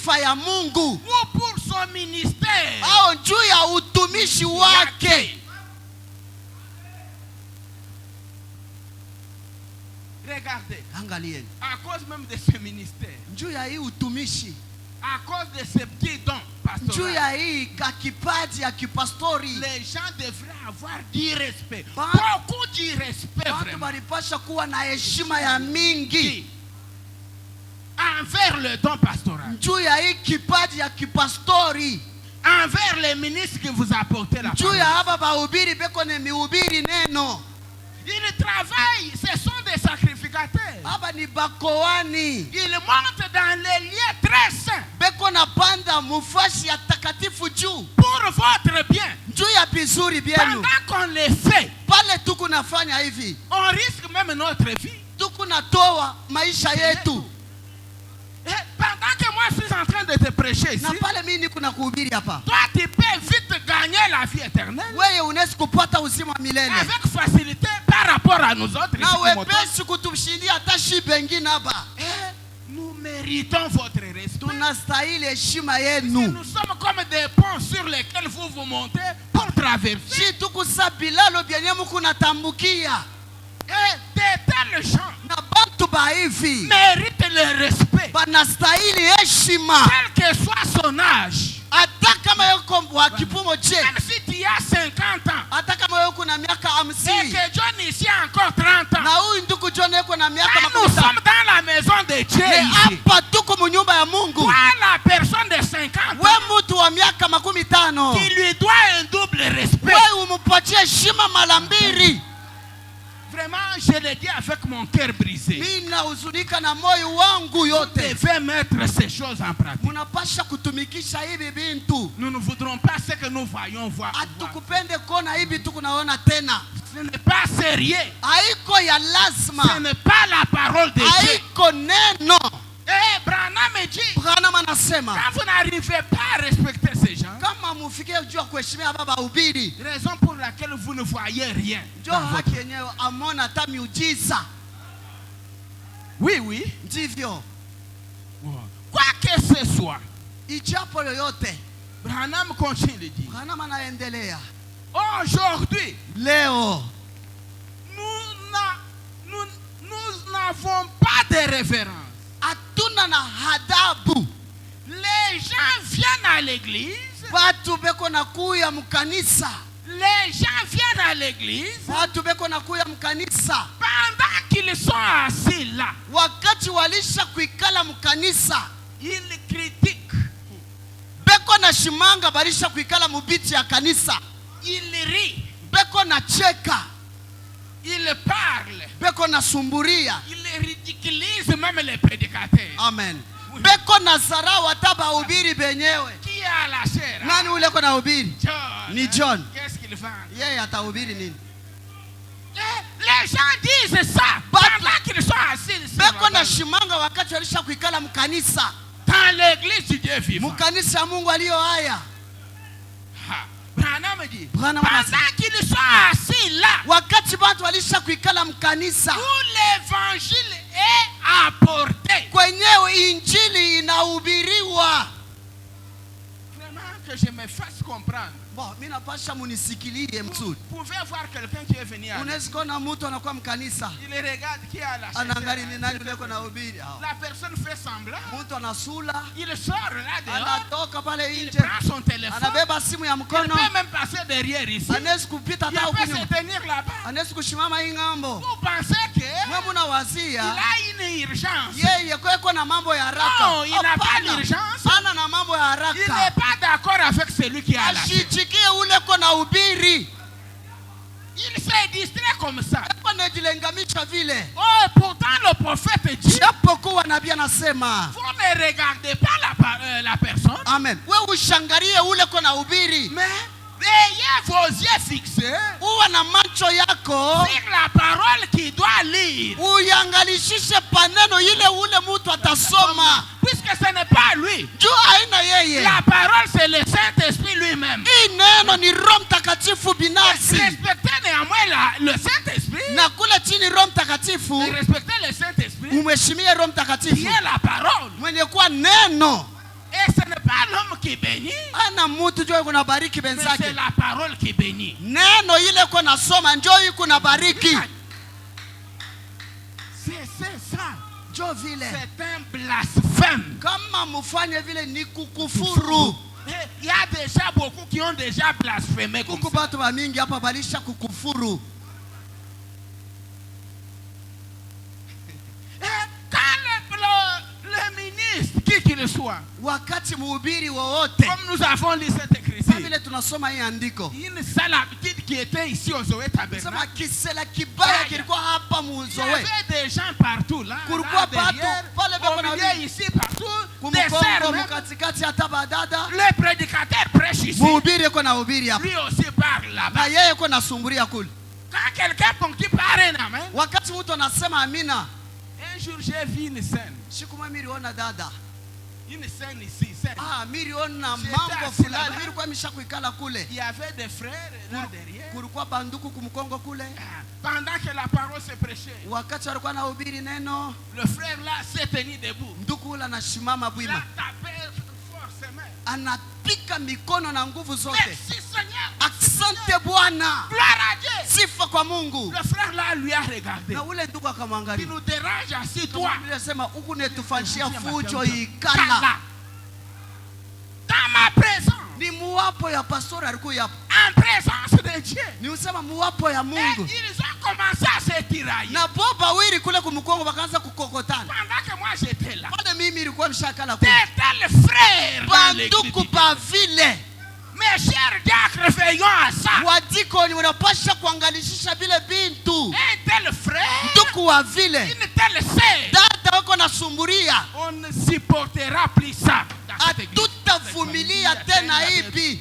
sifa ya Mungu ou pour son ministère au juu ya utumishi wake. Regardez, Angalieni, à cause même de ce ministère, juu ya hii utumishi, à cause de ce petit don juu pastoral, ya hii kakipaji ya kipastori, les gens devraient avoir du respect, Ba- beaucoup du respect watu vraiment, walipasha kuwa na heshima ya mingi envers le don pastoral, juu ya hii kipaji ya kipastori, envers les ministres qui vous apportent la juu ya parole. haba bahubiri beko ne mihubiri neno. Ils travaillent, ce sont des sacrificateurs. Haba ni bakoani Ils montent dans les lieux très saints beko na panda mufashi ya takatifu juu pour votre bien. juu ya bizuri byenu. Pendant qu'on les fait, Pale tuku nafanya hivi, on risque même notre vie. tuku natoa maisha yetu. Et pendant que moi je suis en train de te prêcher ici, Na pale mimi niko na kuhubiri hapa, toi tu peux vite gagner la vie éternelle wewe unaweza kupata uzima milele avec facilité par rapport à nous autres. na ici, wepesi kutushindia hata shi bengine hapa. nous méritons votre respect. Tunastahili heshima Si yenu. nous sommes comme des ponts sur lesquels vous montez pour traverser. Shi tuku sabilalo byenye muku natambukia. Et de tels gens Na bantu ba hivi méritent le respect, banastahili heshima. quel que soit son âge. Hata kama yuko wa kipumo je, Même si tu as 50 ans hata kama yuko na miaka et 50 que John ici a encore 30 ans, na huyu ndugu John yuko na miaka quand nous 50, sommes dans la maison de Dieu, ni ici, hapa tuko munyumba ya Mungu. toi la personne de 50 We ans, mtu wa miaka 50, tu lui dois un double respect. we umupatie heshima mara mbili. Vraiment, je le dis avec mon cœur brisé. Mimi nahuzunika na moyo wangu Vous yote. devez mettre ces choses en pratique. Munapasha kutumikisha hivi bintu. Nous ne voudrons pas ce que nous voyons voir. Atukupende kona hivi tukunaona tena. Ce n'est pas sérieux. Haiko ya Ce lazima. n'est pas la parole de Dieu. Haiko neno. Eh, Branham me dit, Branham anasema quand vous n'arrivez pas à respecter ces gens, kama mufike juu ya kuheshimia baba ubiri, raison pour laquelle vous ne voyez rien. ndio haki yenyewe amona hata miujiza. Oui, oui. Ndivyo. Quoi que ce soit, Ijapo yoyote, Branham continue de dire, Branham anaendelea. aujourd'hui, Leo nous n'avons pas de révérence. hatuna na hadabu. Les gens viennent à l'église. Watu beko na kuya mkanisa. Les gens viennent à l'église. Watu beko na kuya mkanisa. Pendant qu'ils sont assis là, Wakati walisha kuikala mkanisa, ils critiquent, beko na shimanga balisha kuikala mubiti ya kanisa. ils rient, Beko na cheka, ils parlent, beko na sumburia. ils ridiculisent même les prédicateurs. Amen. Beko na zarau hata bahubiri benyewe. Qui a la chair? Nani ule ko na hubiri? John. Ni John. Qu'est-ce qu'il fait? Yeye atahubiri nini? Les gens disent ça pendant qu'ils sont assis Beko na shimanga wakati walisha kuikala mkanisa. dans l'église du Dieu vivant. Mkanisa ya Mungu aliyo haya. Branham dit, Branham pendant anasema, qu'ils sont assis là, wakati watu walisha kuikala mkanisa, où l'évangile est apporté. kwenyewe injili inahubiriwa. Vraiment que je me fasse comprendre. Bon, mimi napasha munisikilie mzuri. Vous pouvez voir quelqu'un qui est venu à Unaweza kuona mtu anakuwa mkanisa, il regarde qui a la chair. anaangalia ni nani ule na hubiri. La personne fait semblant. Mtu anasula, Il sort là dehors. anatoka pale Il nje, prend son téléphone. anabeba simu ya Il mkono, peut même passer derrière ici. anaweza kupita Il hata huko peut se nyuma, tenir là-bas. anaweza kushimama hii ngambo. Vous pensez que Wewe unawazia il a une urgence? yeye kweko na mambo ya haraka? Non, il n'a pas Hapana. d'urgence. Hana na mambo ya Il n'est haraka. pas d'accord avec celui qui a la chair. Ashichikie ule ko na hubiri. Il s'est distrait comme ça. Hapo anajilenganisha vile. Oh, pourtant le prophète dit, Japokuwa nabii anasema, vous ne regardez pas la personne, amen, wewe ushangalie ule ko na hubiri, mais ayez vos yeux fixés uwe na macho yako sur la parole qu'il doit lire. uyangalishishe paneno ile ule mtu atasoma, Puisque ce n'est pas lui. juu haina yeye. La parole, c'est le Saint-Esprit lui-même. Hii neno ni Roho Mtakatifu binafsi, Respectez néanmoins le Saint-Esprit. na kule chini Roho Mtakatifu, Respectez le Saint-Esprit umheshimie Roho qui Mtakatifu est la parole. mwenye kuwa neno. Et pas l'homme qui bénit, ana mutu jo kuna bariki mais c'est benzake. la parole qui bénit. Neno ile kuna soma njo kuna bariki. C'est ça. Jo vile. C'est un blasphème. Kama mufanye vile ni kukufuru. Il y a déjà beaucoup qui ont déjà blasphémé comme Kuku ça. batu ba mingi hapa balisha kukufuru. Quand le ministre, qui qu'il soit, Wakati mhubiri wowote. comme nous avons lu cette Kama écriture, vile tunasoma hii andiko. une sale habitude qui était ici au Zoé Sema Tabernacle. kisela kibaya kilikuwa hapa Il y muzowe. avait des gens partout là, Kulikuwa là derrière, batu pale beko au na milieu ici partout, des sœurs Kumukongo même. mukatikati hata badada. Le prédicateur prêche ici, Mhubiri yuko na hubiri hapa. lui aussi parle Na là-bas. yeye yuko na sumburia kule. Quand quelqu'un ponctue par un amen, Wakati mtu anasema amina. un jour j'ai vu une scène Siku mimi niliona dada. ici, scène. Niliona J'étais mambo assis fulani. là-bas. Nilikuwa nimeshakuikala kule. Il y avait des frères là derrière. Kulikuwa banduku kumkongo kule. Pendant que la parole se prêchait, Wakati alikuwa anahubiri neno, le frère là s'est tenu debout. nduku ule anasimama Il bwima. a tapé forcément. Anapika mikono na nguvu zote. Merci Seigneur. Asante Bwana. Gloire à Dieu. Sifa kwa Mungu. Le frère là lui a regardé. Na ule ndugu Tu akamwangalia. nous déranges assis toi. Anasema huku netufanyia fujo Kala. ikala. Dans ma présence. Ni muwapo ya pastor alikuwa hapo. En présence de Dieu. Ni usema muwapo ya Et Mungu. ils ont commencé à se tirailler. Na boba wili kule kumkongo wakaanza kukokotana. Pendant que moi j'étais là. Pale mimi nilikuwa mshakala Des kule. tels frères dans l'église. Banduku pa vile. Mes chers diacres, veillons à ça. Wadiko ni unapasha kuangalishisha vile bintu. Un tel frère, Nduku wa vile. une telle sœur, Dada wako nasumburia. on ne supportera plus ça. dans cette église. Hatutavumilia tena ipi.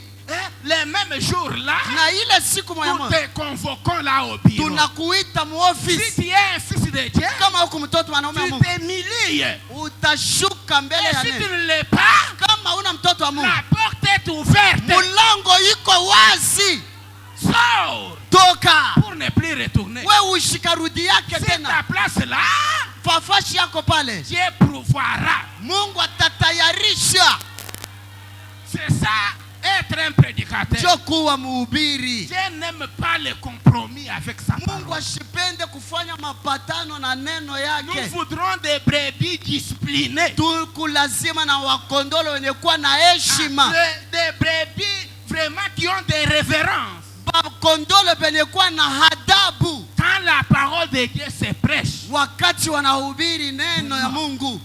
Les mêmes jours là, Na ile siku moja nous moja. te convoquons là au bureau. Tunakuita mu Si office. tu es un fils de Dieu, Kama huku mtoto wanaume wa tu Mungu. t'humilies. Utashuka mbele Et ya si tu neno. ne l'es pas, Kama una mtoto wa Mungu. la porte est ouverte. Mulango iko wazi. Sors Toka. pour ne plus retourner. Wewe ushikarudi yake C'est ta tena. place là, Fafashi yako pale. Dieu pourvoira. Mungu atatayarisha. C'est ça, être un prédicateur. Jo kuwa mhubiri. Dieu n'aime pas les compromis avec sa Mungu parole. ashipende kufanya mapatano na neno Nous yake. voudrons des brebis disciplinées. Tukulazima na wakondolo wenye kuwa na heshima. Des brebis vraiment qui ont des révérences. Bakondolo wenye kuwa na hadabu. Quand la parole de Dieu se prêche, Wakati wanahubiri neno ya Mungu.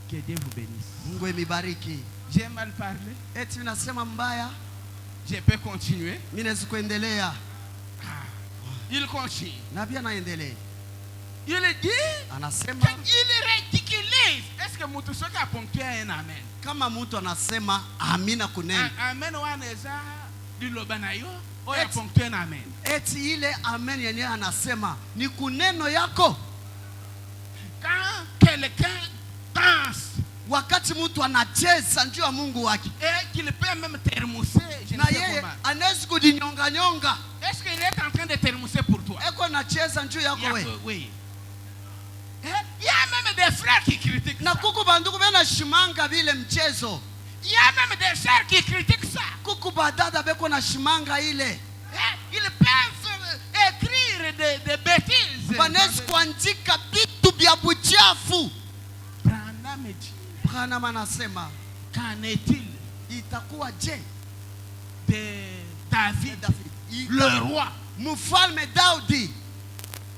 que Dieu vous bénisse. Mungu emibariki. J'ai mal parlé. Eti nasema mbaya. Je peux continuer. Mimi naweza kuendelea. Il continue. Na pia naendelea. Il dit Anasema qu'il ridiculise. Est-ce que mtu soki a ponctué un amen? kama mtu anasema amina kunena. Amen waneza liloba na yo. Oya Eti- ponctué un amen. Eti ile amen yenyewe anasema ni kuneno yako. Quand quelqu'un danse Wakati mtu anacheza njoo ya Mungu wake. et qu'il peut même termousser, je ne Na sais yeye comment. anaweza kujinyonga nyonga. Est-ce qu'il est en train de termousser pour toi? Eko nacheza njoo yako wewe. Oui. Il y a même des frères qui critiquent Na ça. kuku banduku bena shimanga vile mchezo. Il y a même des sœurs qui critiquent ça. Kuku badada beko na shimanga ile. Ils peuvent écrire des bêtises. Wanaweza kuandika vitu vya buchafu. Branham dit, Branham anasema qu'en est-il itakuwa je de David, le roi, mfalme Daudi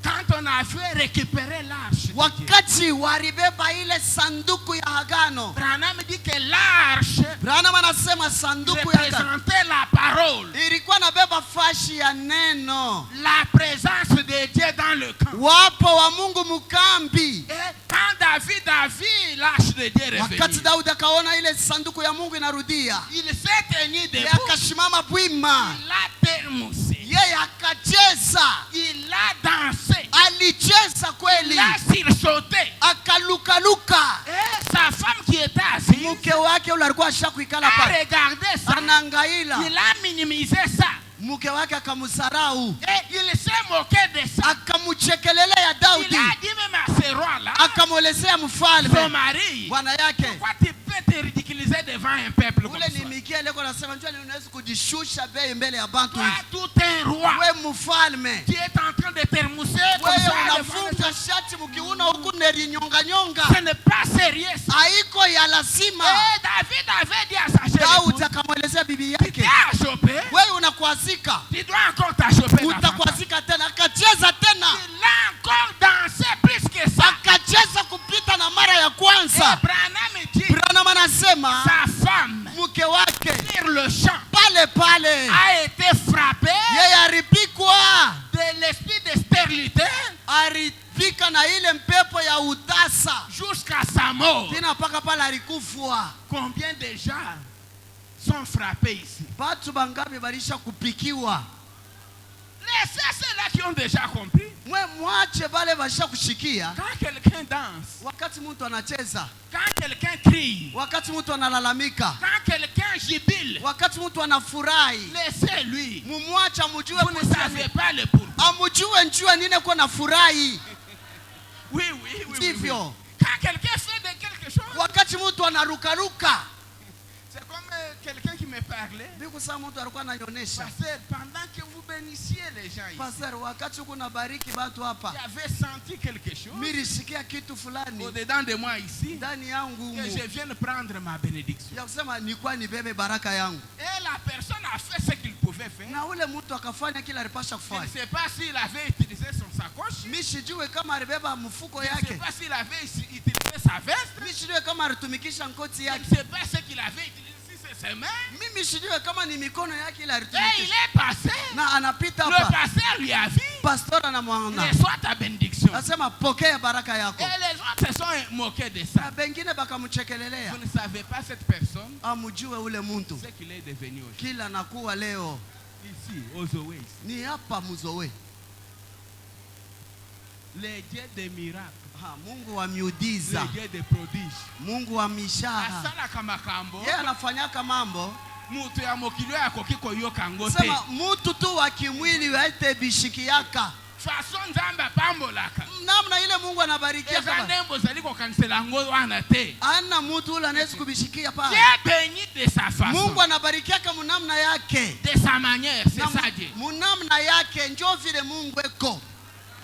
quand on a fait récupérer l'arche de Dieu? wakati walibeba ile sanduku ya agano. Branham dit que l'arche Branham anasema sanduku ya agano représentait la parole, ilikuwa nabeba fashi ya neno. la présence de Dieu dans le camp. Wapo wa Mungu mukambi. Et quand David a vu l'arche de Dieu Wakati revenir, Daudi akaona ile sanduku ya Mungu inarudia, il s'est tenu yeye debout, akashimama bwima, il a termoussé, yeye akacheza, il a dansé, alicheza kweli, il a sursauté. akalukaluka. Et sa femme qui était assise Mke wake ule alikuwa ashakuikala a pale, regardé ça, anangaila. il a minimisé ça. Mke wake akamsarau, Et il s'est moqué de ça. akamchekelelea Il Daudi, a dit même à ce roi-là, akamwelezea son mfalme mari, bwana yake, pourquoi tu peux te ridiculiser? utiliser devant un peuple comme Ule ni ça. Mikia leko nasema njoo unaweza kujishusha bei mbele ya bantu Toi, hivi. tout un roi Wewe mfalme. qui est en train de termousser comme Wewe ça. unafunga shati mkiuna huku nerinyonga nyonga. Ce n'est pas sérieux ça. Haiko ya lazima. Et David avait dit à sa chérie Daudi épouse, akamwelezea bibi tu t'es yake, achoppé, wewe unakwazika. tu dois encore t'achoper. ta femme. Utakwazika tena. Akacheza tena. Il a encore dansé plus que ça. Akacheza kupita na mara ya Et kwanza. Branham dit, Branham anasema sa femme, mke wake sur le champ, pale a été frappée yeye alipikwa, de l'esprit de stérilité alipika na ile mpepo ya utasa jusqu'à sa mort. tena mpaka pale alikufwa. Combien de gens sont frappés ici? Batu bangapi balisha kupikiwa? Laissez ceux-là qui ont déjà compris. Mwe mwache bale basha kushikia. Quand quelqu'un danse, Wakati mtu anacheza, quand quelqu'un crie, wakati mtu analalamika, quand quelqu'un jubile, wakati mtu anafurahi, laissez-lui. mumwache amujue Vous ne savez pas le pourquoi. amujue njua nini kwa nafurahi. Oui, oui, oui, oui. Ndivyo. Quand quelqu'un fait de quelque chose, Wakati mtu anarukaruka, c'est comme quelqu'un qui me parlait. biku saa mtu alikuwa ananyonyesha. Pasteur, pendant que vous bénissiez les gens ici, Pastor, wakati uko nabariki watu hapa, j'avais senti quelque chose milishikia kitu fulani au-dedans de moi ici, ndani yangu que je vienne prendre ma bénédiction. ya kusema nilikuwa nibebe baraka yangu, Et la personne a fait ce qu'il pouvait faire. na ule mtu akafanya kila alipasha Je ne kufanya. sais pas s'il avait utilisé son sacoche. Mimi sijue kama alibeba mfuko Je ne sais yake, pas s'il avait utilisé sa veste. mimi sijue kama alitumikisha nkoti Je ne yake, sais pas ce qu'il avait utilisé, si c'est ses mains. mimi sijue kama ni mikono yake ile Et il alitumikisha. est passé. Na anapita Le hapa, pasteur lui a dit, pastor anamwona, reçois ta bénédiction. anasema pokea baraka Et yako, les autres se sont moqués de ça. na bengine bakamchekelelea. Vous ne savez pas cette personne, Amujue ule mtu ce qu'il est devenu aujourd'hui. kila nakuwa leo Ici, aux Owais. ni hapa Muzowe. Les dieux des miracles. Mungu wa miujiza, Les dieux des prodiges. Mungu wa mishara, Asala kamakambo. yeye anafanyaka mambo. Mutu ya mokilio ya kokiko yoka ngote. Sema mtu tu wa kimwili waite bishikiaka Façon nzamba pambolaka. namna ile Mungu anabarikia Eza kama nembo zaliko kanisela ngo wana te. ana mtu ule anaweza kubishikia pale. Dieu bénit de sa façon. Mungu anabarikia kama namna yake, De sa manière, c'est ça Dieu. munamna yake, njoo vile Mungu eko.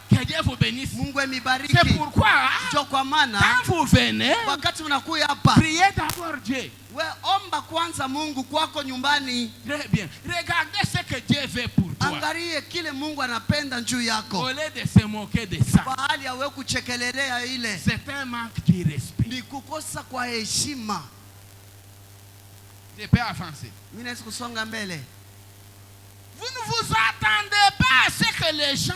Que Dieu vous bénisse. Mungu emibariki. C'est pourquoi, Njoo kwa maana quand vous venez, wakati mnakuja hapa, priez d'abord Dieu. we omba kwanza Mungu kwako nyumbani, Très bien. Regardez ce que Dieu veut pour toi. angalie kile Mungu anapenda juu Au yako, lieu de se moquer de ça, bahali ya wewe kuchekelelea ile c'est un manque de respect. ni kukosa kwa heshima. Je peux avancer. Mimi naweza kusonga mbele. Vous ne vous attendez pas à ce que les gens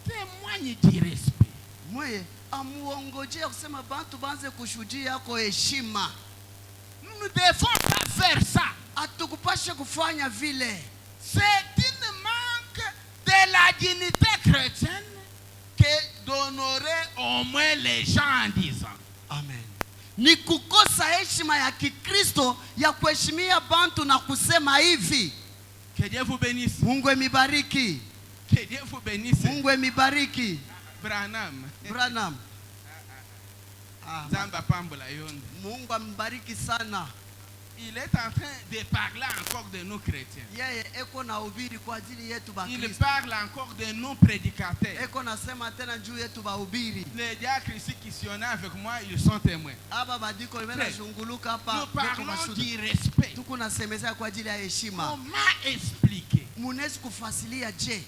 témoignent du respect. Mwe amuongojea kusema bantu banze kushuhudia yako heshima. Nous ne devons pas faire ça. Atukupashe kufanya vile. C'est une manque de la dignité chrétienne que d'honorer au moins les gens en disant. Amen. Ni kukosa heshima ya Kikristo ya kuheshimia bantu na kusema hivi. Que Dieu vous bénisse. Mungu emibariki. Que Dieu vous bénisse. Mungu emibariki. Branham. Branham. Zamba pambola yonde. Mungu ambariki sana. Il est en train de parler encore de nous chrétiens. Yeye eko na ubiri kwa ajili yetu ba Il Kristo. parle encore de nous prédicateurs. Eko nasema tena juu yetu ba ubiri. Les diacres ici qui sont avec moi, ils sont témoins. Aba badiko limena shunguluka hapa. Nous parlons du respect. Tuko nasemeza kwa ajili ya heshima. Comment expliquer Munezi kufasilia je?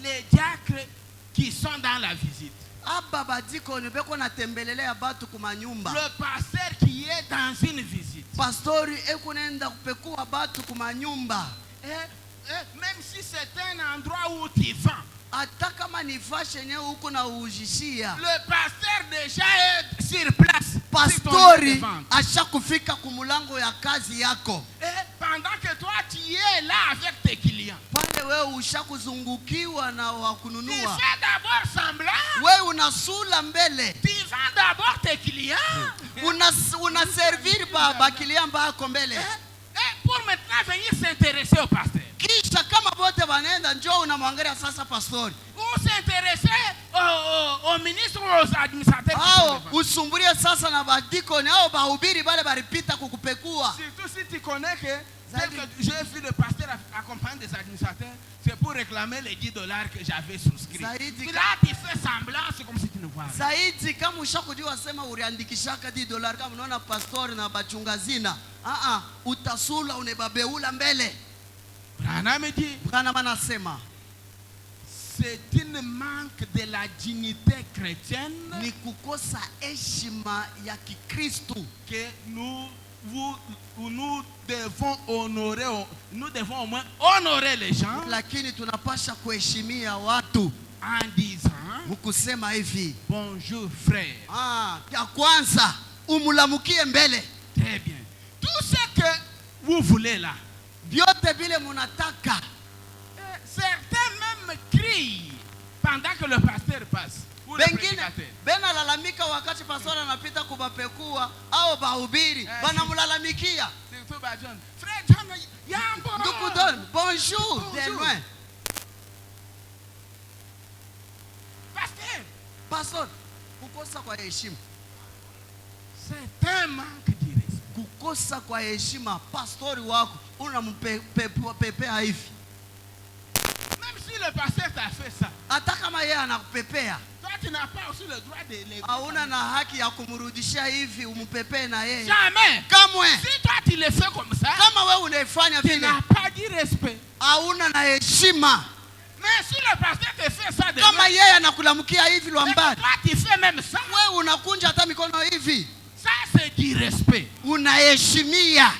les diacres qui sont dans la visite? Aba badiko nibeko natembelelea batu kumanyumba. Le pasteur qui est dans une visite. Pastori eko nenda kupekua batu kumanyumba. Même si c'est un endroit où tu vends. Hata kama ni fashe nye huko na ujishia. Le pasteur déjà est sur place. Pastori ashakufika kumulango ya kazi yako. Pendant que toi tu es là avec tes clients. Pale wewe ushakuzungukiwa na Tu wakununua. fais d'abord semblant. Wewe unasula mbele. Tu vends d'abord tes clients. Una servir ba client bako mbele. Pour maintenant venir s'intéresser au pasteur. Kisha kama bote wanaenda njoo unamwangalia sasa pastori. Ou Ou s'intéresser aux ministres ou aux administrateurs. Usumburie sasa na badikoni au bahubiri bale baripita kukupekua. Surtout si tu connais que j'ai vu le pasteur accompagner des administrateurs, c'est pour réclamer les $10 que j'avais souscrits. Là, tu fais semblant, c'est comme si tu ne vois pas. Zaidi kama ushakujua sema uliandikishaka $10 kama unaona pastor na bachungazina. Utasula unebabeula mbele. Branham anasema c'est une manque de la dignité chrétienne ni kukosa heshima ya Kikristo que nous devons honorer, nous devons au moins honorer les gens, lakini tunapasha kuheshimia watu en disant mkusema hivi bonjour frère. Ya kwanza umulamukie mbele. Très bien. Tout ce que vous voulez là, vyote vile munataka. Certains même crient pendant que le pasteur passe. Bengine bena lalamika wakati pastor anapita kubapekua au bahubiri banamlalamikia. Frère John, yambo. Ndugu Don, bonjour. De loin. Pastor, kukosa kwa heshima. C'est un manque de respect. Kukosa kwa heshima pastori wako unampepea hivi. Même si le pasteur t'a fait ça, hata kama yeye anakupepea, toi tu n'as pas aussi le droit de le. Hauna na haki ya kumrudishia hivi umpepee na yeye. Jamais. Kamwe. Si toi tu le fais comme ça, kama wewe unaifanya vile, tu n'as pas de respect. Hauna na heshima. Mais si le pasteur te fait ça de kama yeye anakulamkia hivi lwambani, toi tu fais même ça, wewe unakunja hata mikono hivi, ça c'est du respect. Unaheshimia.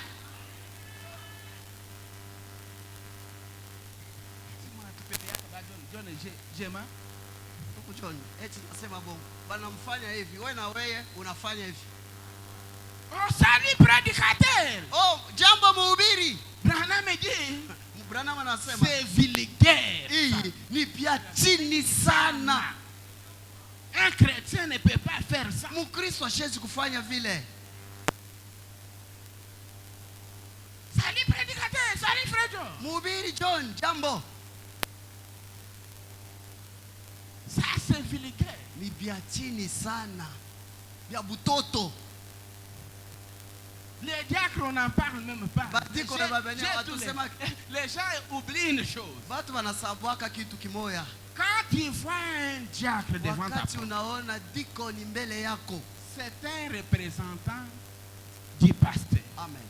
Jema John, eti nasema bongo. Banamfanya hivi, wewe na wewe unafanya hivi. Oh, salut prédicateur. Oh, jambo mhubiri. Branham dit, Branham anasema c'est vulgaire. Hii ni pia chini sana. Un chrétien ne peut pas faire ça. Mkristo hawezi kufanya vile. Salut prédicateur, salut frère John. Mhubiri John, jambo. Ça c'est vulgaire. Ni vya chini sana. Vya butoto. Les diacres on n'en parle même pas. Les gens oublient une chose. Quand tu vois un diacre devant ta porte, c'est un représentant du pasteur. Amen.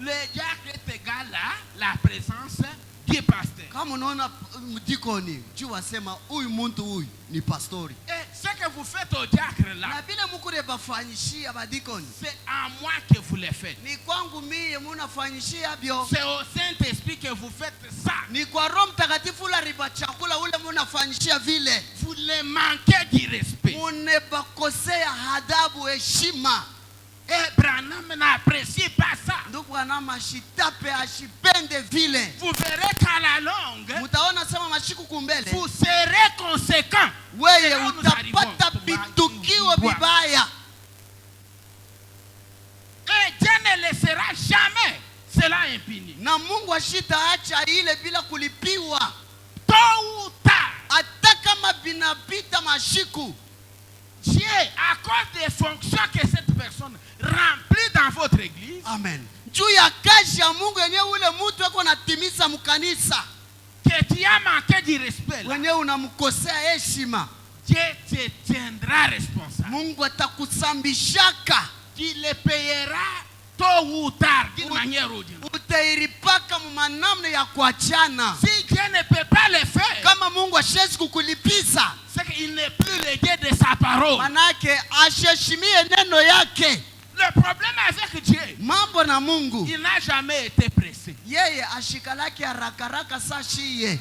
Le diacre est égal à la présence du pasteur. Kama unaona mdikoni, jua sema huyu muntu huyu ni pastori. Et ce que vous faites au diacre là, na bila mukure bafanyishia badikoni, c'est à moi que vous le faites. Ni kwangu mie munafanyishia bio. C'est au Saint-Esprit que vous faites ça. Ni kwa Roho Mtakatifu la riba chakula ule munafanyishia vile. Vous le manquez du respect. Munebakosea adabu heshima. Et Branham n'apprécie pas ça. Ndugu Branham ashitape ashipende vile. Vous verrez qu'à la longue, mutaona sema mashiku kumbele, vous serez conséquent. Wewe utapata bitukio bibaya. Et Dieu ne laissera jamais cela impuni. Na Mungu ashitaacha ile bila kulipiwa. Tôt ou tard, hata kama binapita mashiku, Dieu, à cause des fonctions que cette personne remplit dans votre église, amen, juu ya kazi ya Mungu yenyewe ule mtu wako natimiza mkanisa, que tu as manqué du respect, wenyewe unamkosea heshima, Dieu te tiendra responsable. Mungu atakusambishaka. Tu le payeras tôt ou tard d'une manière ou d'une autre. Utairipaka manamna ya kuachana. Si Dieu ne peut pas le faire, kama Mungu hashezi kukulipiza, c'est qu'il n'est plus le Dieu de sa parole. Manake asheshimie neno yake. Le problème avec Dieu, mambo na Mungu, il n'a jamais été pressé. Yeye ashikalaki haraka sashiye.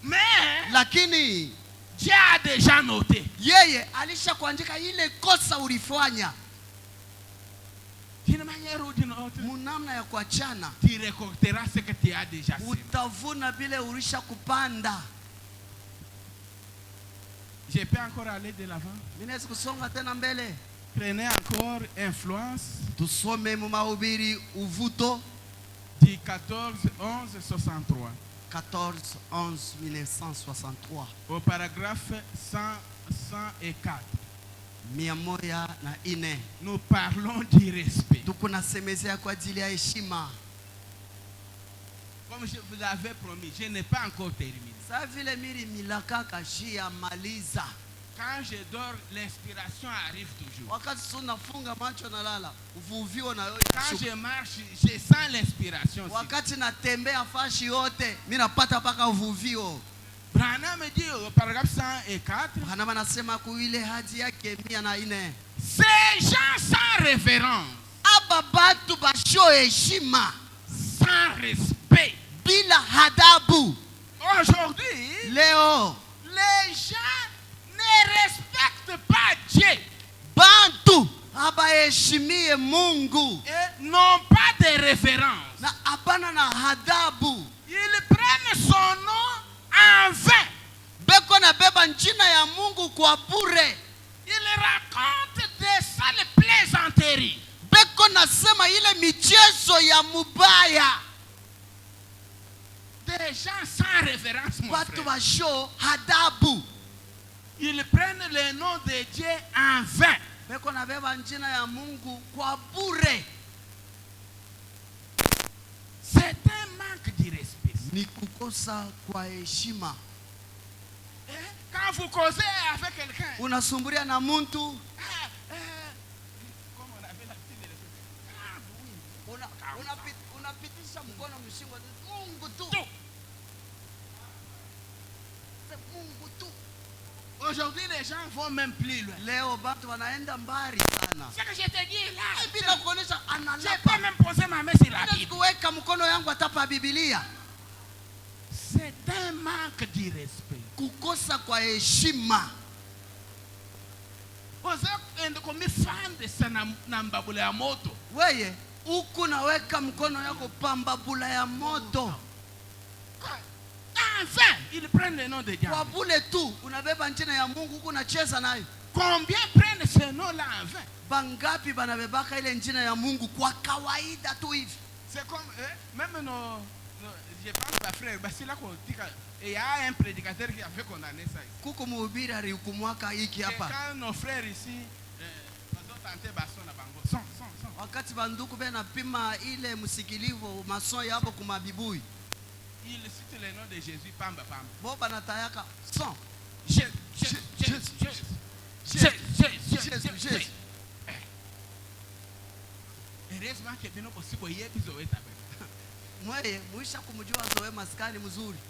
Mais lakini Dieu a déjà noté. Yeye alisha kuandika ile kosa ulifanya. D'une manière ou d'une autre, munamna ya kuachana, tu récolteras ce que tu as déjà semé. Utavuna bile ulisha kupanda. Je peux encore aller de l'avant. Minaweza kusonga tena mbele. Prenez encore influence tusome mahubiri uvuto du 14-11-63. 14-11-1963. Au paragraphe 104. Nous parlons du respect. Comme je vous l'avais promis, je n'ai pas encore terminé. Quand je dors, l'inspiration arrive toujours. Quand je marche, je sens l'inspiration. Branham me dit au paragraphe 104, ces gens sans révérence, sans respect, aujourd'hui, les gens ne respectent pas Dieu. Et n'ont pas de référence. Ils prennent son nom en vain. Il raconte des sales plaisanteries. Des gens sans référence, mon frère. Ils prennent le nom de Dieu en vain. C'est un manque de respect. Quand vous causez avec quelqu'un, comment on appelle aujourd'hui, les gens vont même plus loin. C'est que je te dis là. Je peux même poser ma main sur la Bible. C'est un manque de respect. Enfin, ils prennent le nom de Dieu. Combien prennent ce nom-là en vain? C'est comme même nos je pense à frère, il y a un prédicateur qui a fait condamner ça ici. Quand nos frères ici ont tenté basson à Bango, il cite le nom de Jésus, Pamba Pamba. Jésus. Heureusement que nous possible y épisoder.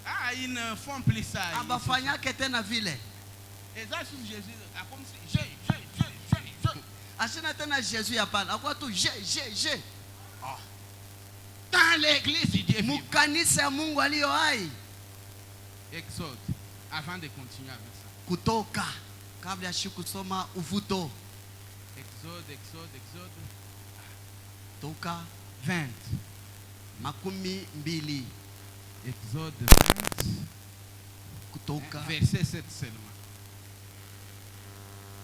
Ah, ils ne font plus ça. Et ça, Jésus a comme Jésus. Dans l'église, Dieu vit. Exode, avant de continuer avec ça. Exode. Toka 20. Exode 20. Verset 7 seulement.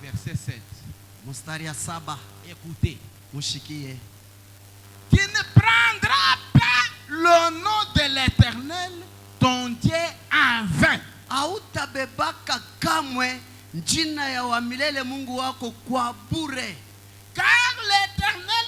Verset 7. Écoutez. Tu ne prendras pas le nom de l'Éternel, ton Dieu, en vain. Car l'Éternel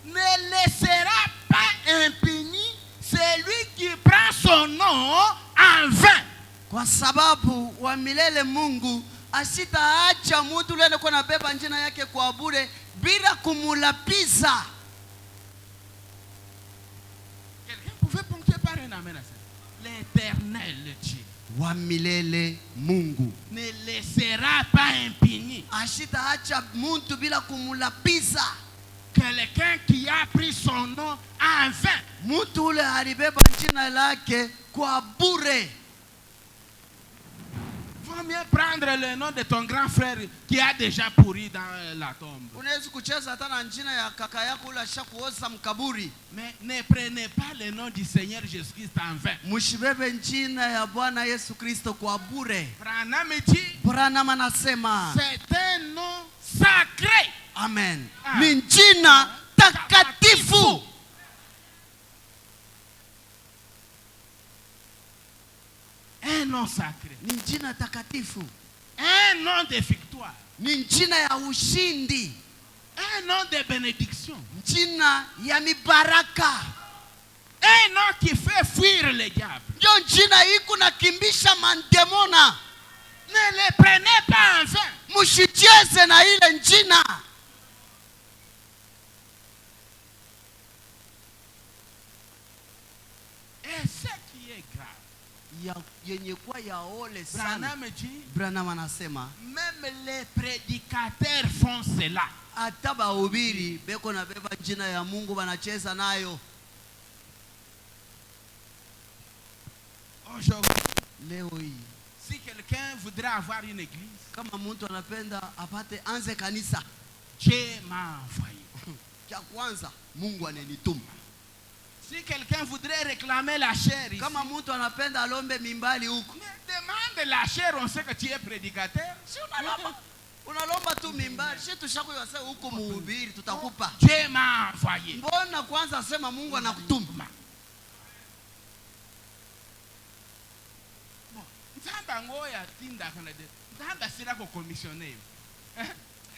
ne laissera pas impuni celui qui prend son nom en vain. Kwa sababu wa milele Mungu asitaacha mtu lele kwa nabeba njina yake kwa bure bila kumulapiza. Quelqu'un pouvait ponctuer par un amen à ça. L'Éternel Dieu wa milele Mungu ne laissera pas impuni. Asitaacha mtu bila kumulapiza. Quelqu'un qui a pris son nom en vain. Mtu ule alibeba jina lake kwa bure. Vaut mieux prendre le nom de ton grand frère qui a déjà pourri dans la tombe. Mais ne prenez pas le nom du Seigneur Jésus-Christ en vain. Branham dit, c'est un nom sacré. Amen. Ni jina takatifu. nom sacré. Ni jina takatifu. Un nom de victoire. Ni jina ya ushindi. Un nom de bénédiction. Jina ya mibaraka. Un nom qui fait fuir les diables. Ndio jina iko na kimbisha mandemona. Ne les prenez pas en vain. Mushicheze na ile jina. Et ce qui est grave, yenye kwa ya ole sana. Branham anasema même les prédicateurs font cela. Hata bahubiri beko na beba jina ya Mungu banacheza nayo. Aujourd'hui, leo hii, si quelqu'un voudrait avoir une église, kama mtu anapenda apate anze kanisa, Dieu m'a envoyé. Cha kwanza Mungu ananituma. Si quelqu'un voudrait réclamer la chair ici, kama mtu anapenda alombe mimbali huko, demande la chair, on sait que tu es prédicateur. Si unalomba tu mimbali, si tushakuyasa huko muhubiri tutakupa. Dieu m'a envoyé. Mbona kwanza sema Mungu anakutuma?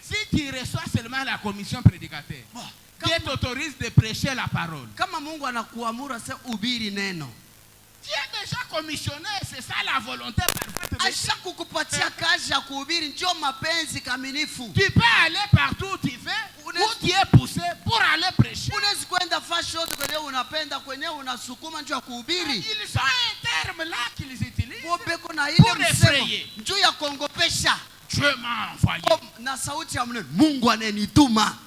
Si tu reçois seulement la commission prédicateur, Dieu t'autorise de prêcher la parole. Kama Mungu anakuamuru sasa ubiri neno, tu es déjà commissionné, c'est ça la volonté parfaite. Aisha kukupatia kazi ya kuhubiri, ndio mapenzi kamilifu. Tu peux aller partout où tu veux, où tu es poussé pour aller prêcher. Unaweza kwenda fasi yote kwenye unapenda, kwenye unasukuma njoo ya kuhubiri. Ils ont un terme là qu'ils utilisent wobeko na ile msemo njoo ya kuongopesha. Dieu m'a envoyé. Na sauti ya mnene, Mungu ananituma.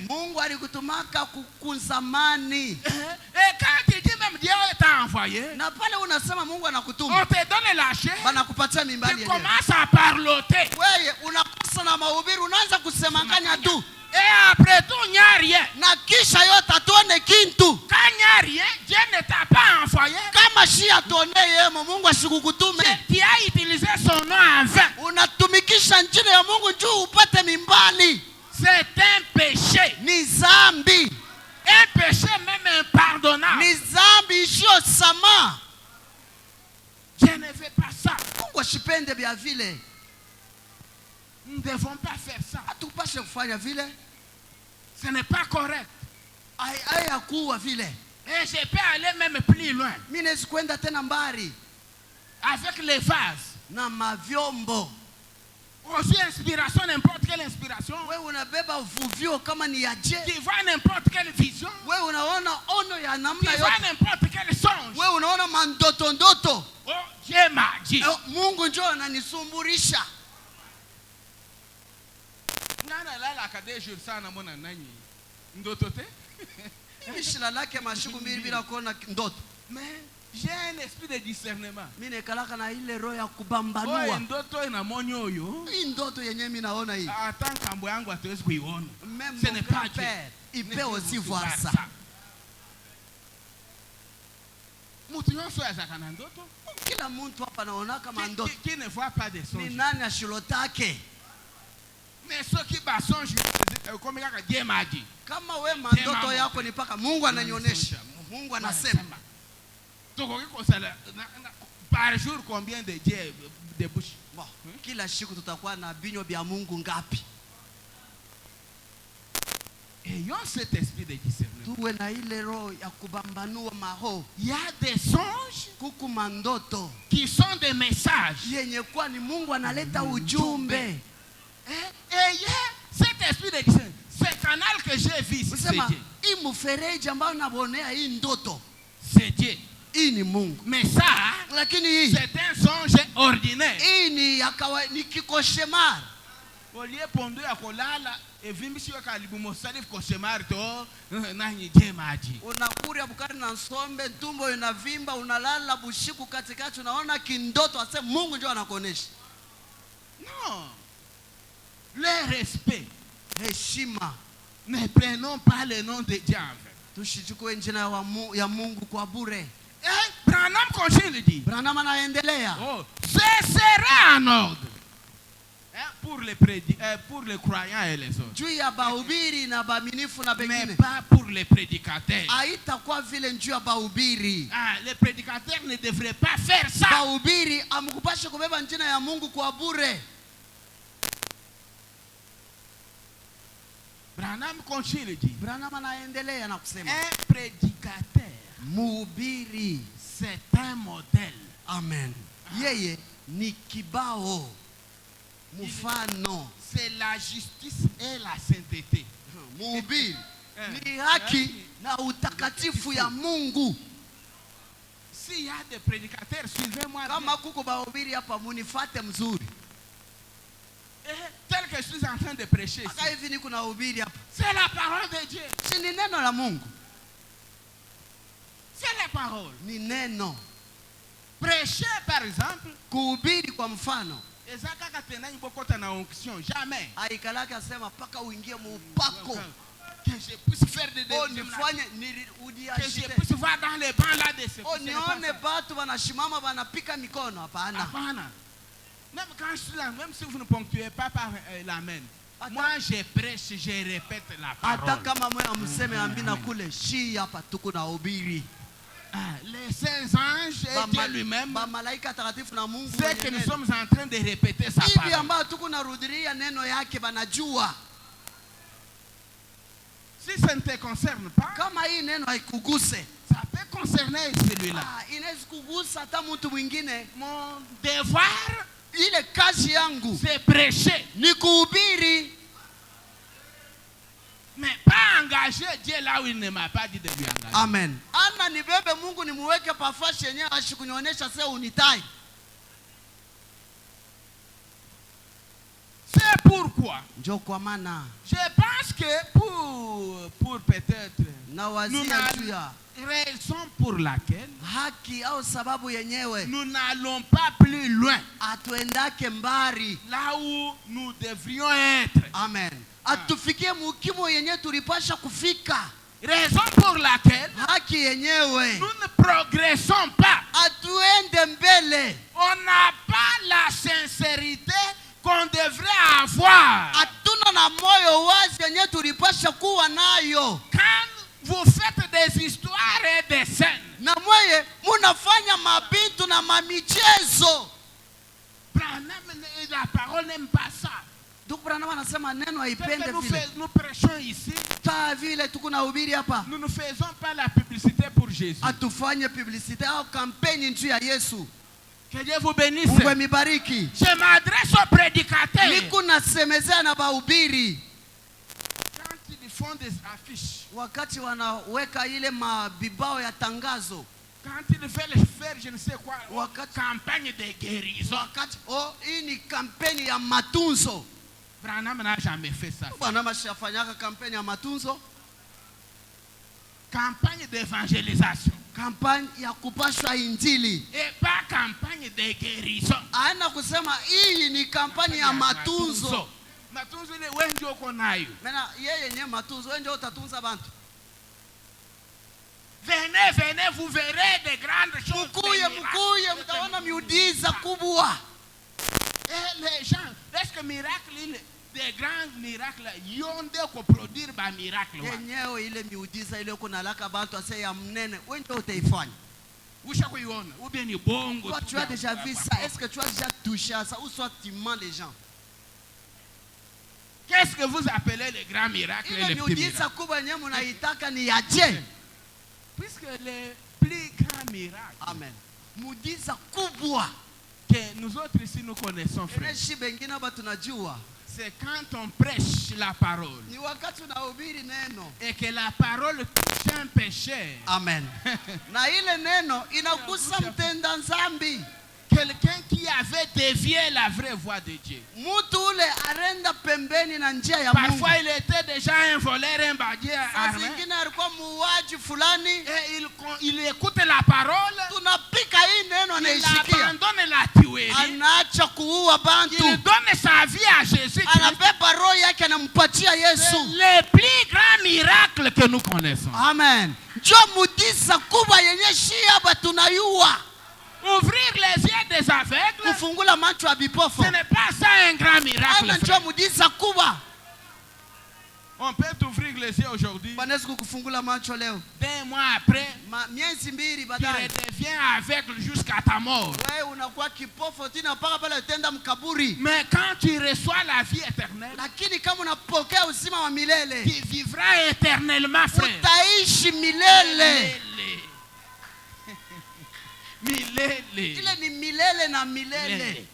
Mungu alikutumaka kukuzamani. Et quand tu dis même Dieu t'a envoyé, na pale unasema Mungu anakutuma, on te donne la chair, banakupatia mimbali. Tu commences à parloter. Wewe unakosa na mahubiri, unaanza kusemanganya tu. Et après tout, il n'y a rien. Na kisha yote atuone kintu. Quand il n'y a rien, Dieu ne t'a pas envoyé. Kama shi atuone yemo, Mungu asikukutume. Tu as utilisé son nom en vain. Unatumikisha njina ya Mungu juu upate mimbali. C'est un péché. Ni zambi. Un péché même impardonnable. Ni zambi ishio sama. Je ne veux pas ça. Mungu ashipende bia vile. Nous ne devons pas faire ça. Atupashe kufanya vile. Ce n'est pas correct. Aya kuwa vile. Et je peux aller même plus loin. Mimi naweza kwenda tena mbali. Avec les vases. Na mavyombo. Aussi inspiration, n'importe quelle inspiration. Wewe unabeba uvuvio kama ni ya je. Tu vois n'importe quelle vision. Wewe unaona ono ya namna yote. Tu vois n'importe quel songe. Wewe unaona mandoto ndoto. Oh, Dieu m'a dit. Mungu njoo ananisumburisha. Nana lala kadejo sana mona nani. Ndoto te? Mishila lake mashiku mbili bila kuona ndoto. Mais j'ai un esprit de discernement. Mimi nekalaka na ile roho ya kubambanua. Oh, ndoto ina monyo yo. Hii ndoto yenyewe mimi naona hii. Hata kambo yangu hatuwezi kuiona. Ce n'est pas père. Il peut aussi voir ça. Mtu yonso ya zakana ndoto. Kila mtu hapa anaona kama ndoto. Qui ne voit pas des songes. Ni nani ashilotake? Mais ceux qui ba songe comme kaka Dieu m'a dit. Kama we mandoto yako ni paka Mungu ananionyesha. Mungu anasema. Par jour combien de Dieu de bouche? Bon, kila siku tutakuwa na binyo bya Mungu ngapi? Ayons cet esprit de discernement. Tuwe na ile roho ya kubambanua maho. Il y a des songes kuku mandoto qui sont des messages. Yenye kwa ni Mungu analeta ujumbe. Et il y a cet esprit de discernement. Ce canal que j'ai vu, c'est Dieu. Hii mfereji ambao nabonea hii ndoto. C'est Dieu. Hii ni Mungu. Mais ça, lakini hii c'est un songe ordinaire. Hii ni yakawa ni kikoshemar. Olie pondo ya kolala evimbishi wa kalibumo salif koshemar to nani Dieu m'a dit. Unakuria bukari na nsombe, tumbo inavimba, unalala bushiku katikati, unaona kindoto ase Mungu ndio anakuonesha. Non. Le respect. Heshima. Ne prenons pas le nom de Dieu. Tusichukue jina ya Mungu kwa bure. Branham continue de dire. Branham anaendelea. Oh, ce sera en ordre. pour les croyants et les autres. Juu ya bahubiri na baaminifu na Mais bengine. pas pour les prédicateurs. Haitakuwa vile juu ya bahubiri. Les prédicateurs ne devraient pas faire ça. Bahubiri amkupashe kubeba njina ya Mungu kwa bure. Branham continue dit. Branham anaendelea na kusema. Un prédicateur. Mhubiri. C'est un modèle. Amen. Yeye ni kibao. Mfano. C'est la justice et la sainteté. Mhubiri ni haki na utakatifu ya Mungu. S'il y a des prédicateurs, suivez-moi. Kama kuko bahubiri hapa munifate mzuri. Tel que je suis en train de prêcher. C'est la parole de Dieu. Si ni neno la Mungu. C'est la parole. Ni neno. Prêcher par exemple. Kuhubiri kwa mfano. Jamais. Aikalaka asema paka uingie muupako. Que je puisse faire des que je puisse voir dans les bancs là de ce. Nione batu wanashimama wanapika mikono hapana. Hapana. Même quand je suis là, même si vous ne ponctuez pas par l'amen, moi je prêche, je répète la parole. Hata kama mwe mseme ambina kule shi hapa tuko na hubiri. Les saints anges et Dieu lui-même, c'est que nous sommes en train de répéter sa parole. Si ça ne te concerne pas, ça peut concerner celui-là. Mon devoir, c'est prêcher. Mais pas engager Dieu là où il ne m'a pas dit de lui engager. Amen. Ana nibebe Mungu nimuweke pafashi yenyewe ashikunyonyesha sasa unitai. C'est pourquoi njo kwa maana je pense que pour peut-être raison pour laquelle haki au sababu yenyewe nous n'allons pas plus loin. Atuendake mbari là où nous devrions être. Amen. Atufikie mukimo yenyewe tulipasha kufika. Raison pour laquelle haki yenyewe nous ne progressons pas. Atuende mbele. On n'a pas la sincérité qu'on devrait avoir. Atuna na moyo wazi yenyewe tulipasha kuwa nayo. Quand vous faites des histoires et des scènes, na mweye munafanya mabitu na mamichezo. La parole n'aime pas ça. Donc Branham anasema neno haipende vile. Nous prêchons ici. Ta vile tuko na hubiri hapa. Nous ne faisons pas la publicité pour Jésus. Atufanye publicité au campagne njuu ya Yesu. Que Dieu vous bénisse. Mungu mibariki. Je m'adresse aux prédicateurs. Niko nasemezea na bahubiri. Quand ils font des affiches. Wakati wanaweka ile mabibao ya tangazo. Quand ils veulent faire je ne sais quoi. Campagne de guérison. Wakati hii ni kampeni ya matunzo. Branham n'a jamais fait ça. Branham ashafanyaka kampeni ya matunzo. Campagne d'évangélisation. Campagne ya kupashwa injili. Et pas campagne de guérison. Aina kusema hii ni kampani ya matunzo. Matunzo ile wewe ndio uko nayo. Mena yeye yenyewe matunzo wewe ndio utatunza bantu. Venez, vous verrez des grandes choses. Mkuye, mtaona miujiza kubwa. Et les gens, est-ce que miracle, des grands miracles, ils ont de produire des miracles. Yenyewe ile miujiza ile kuna laka bantu ase ya mnene, wewe ndio utaifanya. Ushakuiona, ou bien ni bongo. Toi tu as déjà vu ça? Est-ce que tu as déjà touché à ça ou soit tu mens les gens? Qu'est-ce que vous appelez les grands miracles et les petits miracles? Kubwa yenyewe mnaitaka ni yaje? Puisque les plus grands miracles, amen, muujiza kubwa que nous autres ici nous connaissons, frère, c'est quand on prêche la parole et que la parole touche un péché. Amen. Na ile neno inagusa mtenda nzambi. Quelqu'un qui avait dévié la vraie voie de Dieu. Parfois il était déjà un voleur, un badier armé. Et il écoute la parole. Il abandonne la tuerie. Il donne sa vie à Jésus. Les plus grands miracles que nous connaissons. Amen. Ouvrir les yeux des aveugles, kufungula macho ya bipofu, ce n'est pas ça un grand miracle. ana njoo muujiza kubwa. On peut t'ouvrir les yeux aujourd'hui. Banaweza kukufungula macho leo. 2 mois après, miezi mbili tu baadaye, redeviens aveugle jusqu'à ta mort. wewe unakuwa kipofu tena mpaka pale utenda mkaburi. Mais quand tu reçois la vie éternelle, Lakini kama unapokea uzima wa milele, tu vivras éternellement, frère. utaishi milele. Milele. Ile ni milele na milele.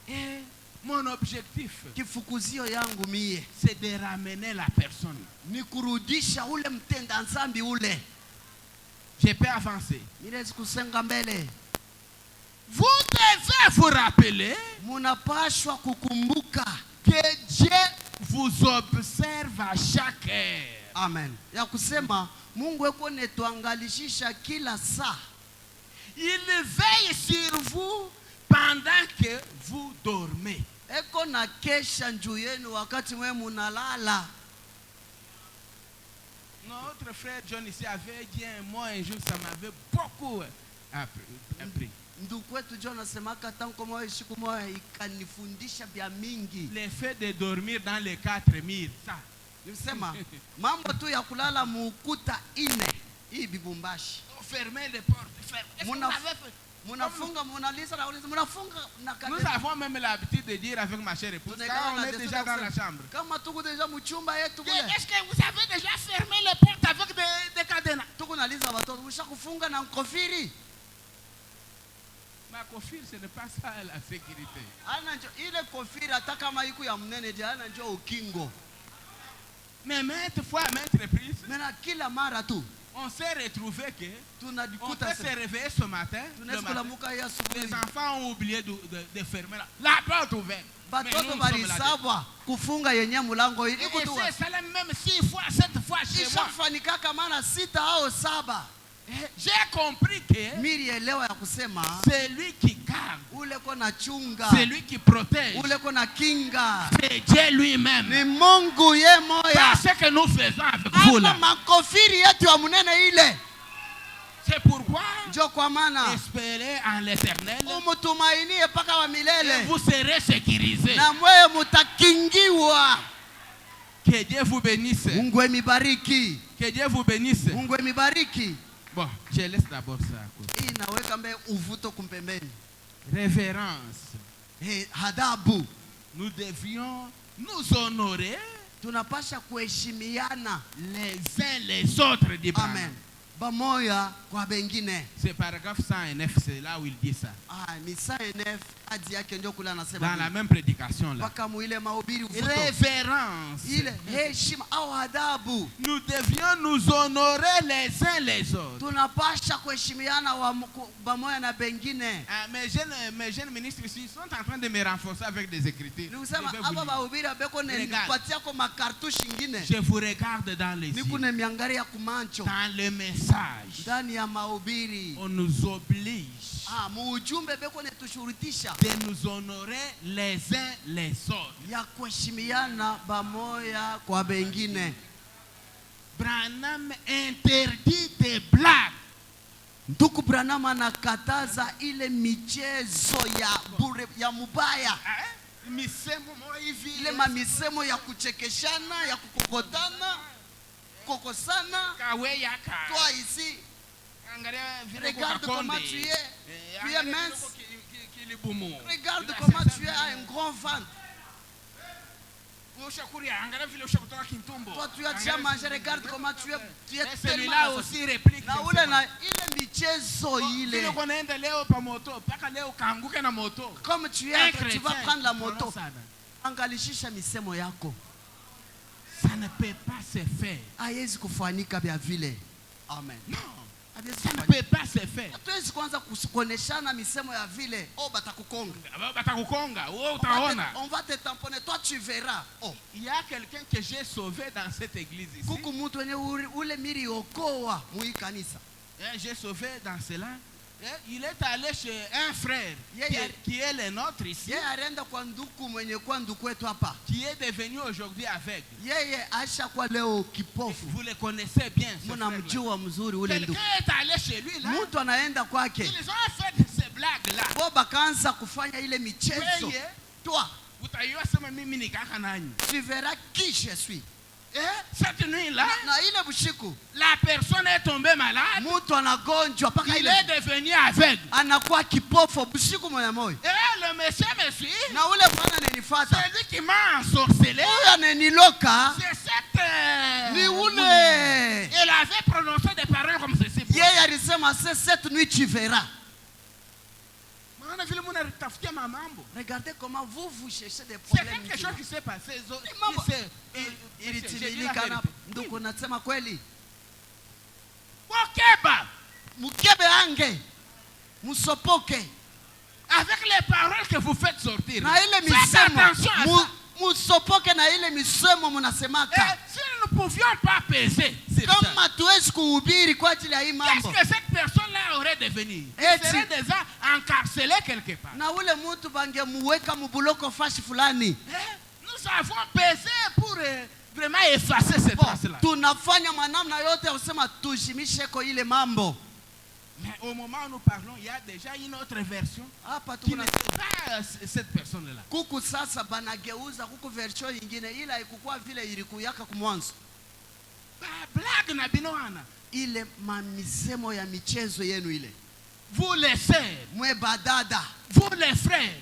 Et mon objectif, Kifukuzio yangu mie, c'est de ramener la personne. ni kurudisha ule mtenda dhambi ule. Je peux avancer. Nilezi kusenga mbele. Vous devez vous rappeler Munapashwa kukumbuka que Dieu vous observe à chaque heure. amen, ya kusema Mungu eko netuangalishisha kila saa. Il veille sur vous pendant que vous dormez. Eko na kesha njuu yenu wakati mwe munalala. Notre frère John ici avait dit un mot un jour, ça m'avait beaucoup appris. Ndugu wetu John asemaka tangu moyo siku moja ikanifundisha vya mingi. Le fait de dormir dans les 4 murs, ça. Nilisema mambo tu ya kulala muukuta ine hii bibumbashi. Fermer les portes. Munafunga munaliza na uliza munafunga na kadri. Nous avons même l'habitude de dire avec ma chère épouse quand on est déjà dans la chambre. Kama tuko deja mchumba yetu kule. Est-ce que vous avez déjà fermé les portes avec des cadenas? Tuko naliza watoto ushakufunga na nkofiri. Ma kofiri, ce n'est pas ça la sécurité. Ana njo ile kofiri hata kama iko ya mnene je ana njo ukingo. Mais maintes fois, maintes reprises, Mena kila mara tu on s'est retrouvé que on tunajikuta peut se réveiller ce matin. Les matin. enfants ont oublié de fermer la porte ouverte. Batoto balisabwa kufunga yenye mulango ili kutua. C'est ça même 6 fois, 7 fois chez moi. Ishafanika kama na 6 au 7. J'ai compris que Miri elewa ya kusema c'est lui qui garde, ule kona chunga, c'est lui qui protège, ule kona kinga, c'est Dieu lui-même. ni Mungu ye moya. Pas ce que nous faisons avec vous là. Makofiri yetu ya munene ile. C'est pourquoi Njo kwa maana espérez en l'éternel umutumainie paka wa milele. et vous serez sécurisés. Na mwewe mutakingiwa. Que Dieu vous bénisse. Mungu emibariki. Que Dieu vous bénisse. Mungu emibariki. Bon, je laisse d'abord ça. Hii naweka mbe uvuto kumpembeni. Révérence. Hadabu. Nous devions nous honorer Tunapasha kuheshimiana les uns les autres. Amen. Bamoya kwa bengine. C'est paragraphe 109, c'est là où il dit ça. Ni 109 hadi yake ndio kula anasema. Dans la même prédication là. Paka muile mahubiri uvuto. Révérence. Ile heshima au adabu. Nous devions nous honorer les uns les autres. Tunapasha kuheshimiana bamoya na bengine. Mes jeunes ministres ici sont en train de me renforcer avec des écritures. Je vous regarde dans les yeux. Dans le message, on nous oblige de nous honorer les uns les autres. Branham interdit des blagues. Ndugu Branham anakataza ile michezo ya mubaya. Ile mamisemo ya kuchekeshana, ya kukokotana, kokosana. Toi ici, regarde comment tu es. Tu es mince. Regarde comment tu es un grand ventre. Toi tu as déjà mangé, regarde comment tu es celui-là aussi réplique. Comme tu es, tu vas prendre la moto. Angalishisha misemo yako. Ça ne peut pas se faire. Haiwezi kufanyika vya vile. Amen. Non. Ça ne peut pas se faire. Hatuwezi kwanza kuoneshana misemo ya vile. Oh, batakukonga. Batakukonga. Utaona. On va te tamponner. Toi tu verras. Oh. Il y a quelqu'un que j'ai sauvé dans cette église ici. Kuku mtu wenye ule miri okoa mui kanisa. J'ai sauvé dans cela Il est allé chez un frère qui est le nôtre ici, qui est devenu aujourd'hui aveugle. Vous le connaissez bien. Quelqu'un est allé chez lui là. Ils ont fait ces blagues là. Toi, tu verras qui je suis. Cette nuit-là, la personne est tombée malade. Il est devenu aveugle. Et le monsieur me suit. C'est lui qui m'a ensorcelé. C'est cette... Il avait prononcé des paroles comme ceci. Cette nuit tu verras. Regardez comment vous cherchez des problèmes. C'est quelque chose qui s'est passé. Avec les paroles que vous faites sortir, faites attention à ça. Si nous ne pouvions pas peser sur ça, qu'est-ce que cette personne-là aurait devenu? Elle serait déjà encarcelée quelque part. Nous avons pesé pour vraiment effacer cette trace-là. Mais au moment où nous parlons, il y a déjà une autre version qui n'est pas cette personne-là. Vous les sœurs, vous les frères,